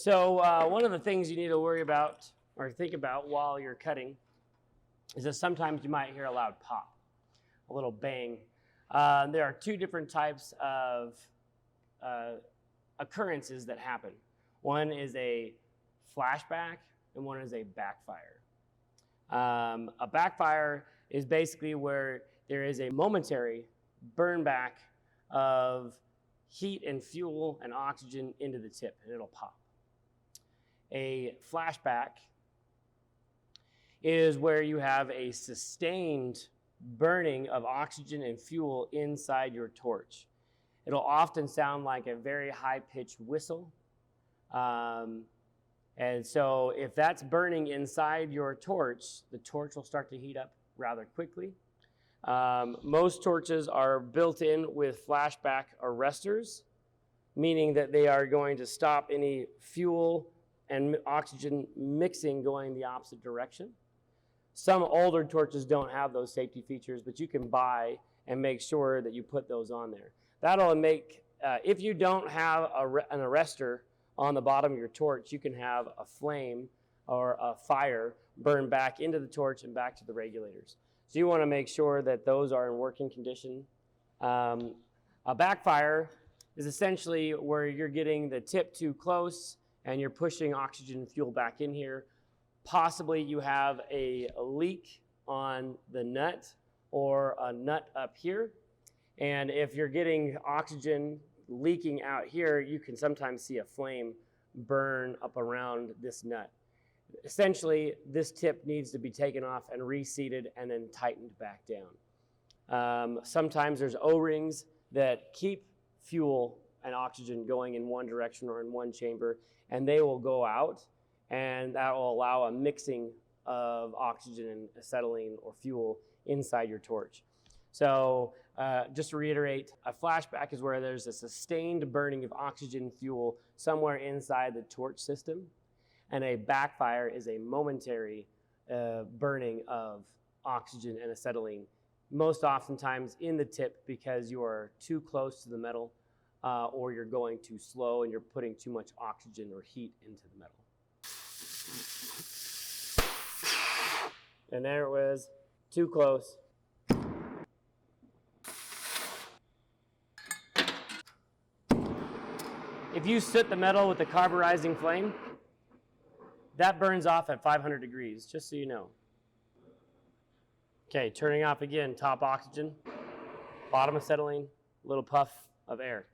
So one of the things you need to worry about or think about while you're cutting is that sometimes you might hear a loud pop, a little bang. There are two different types of occurrences that happen. One is a flashback and one is a backfire. A backfire is basically where there is a momentary burn back of heat and fuel and oxygen into the tip, and it'll pop. A flashback is where you have a sustained burning of oxygen and fuel inside your torch. It'll often sound like a very high-pitched whistle. And so if that's burning inside your torch, the torch will start to heat up rather quickly. Most torches are built in with flashback arresters, meaning that they are going to stop any fuel and oxygen mixing going the opposite direction. Some older torches don't have those safety features, but you can buy and make sure that you put those on there. That'll make, if you don't have an arrestor on the bottom of your torch, you can have a flame or a fire burn back into the torch and back to the regulators. So you want to make sure that those are in working condition. A backfire is essentially where you're getting the tip too close and you're pushing oxygen and fuel back in here. Possibly you have a leak on the nut or a nut up here. And if you're getting oxygen leaking out here, you can sometimes see a flame burn up around this nut. Essentially, this tip needs to be taken off and reseated and then tightened back down. Sometimes there's O-rings that keep fuel and oxygen going in one direction or in one chamber, and they will go out, and that will allow a mixing of oxygen and acetylene or fuel inside your torch. So just to reiterate, a flashback is where there's a sustained burning of oxygen and fuel somewhere inside the torch system, and a backfire is a momentary burning of oxygen and acetylene, most oftentimes in the tip because you are too close to the metal or you're going too slow and you're putting too much oxygen or heat into the metal. And there it was, too close. If you soot the metal with a carburizing flame, that burns off at 500 degrees, just so you know. Okay, turning off again, top oxygen, bottom acetylene, little puff of air.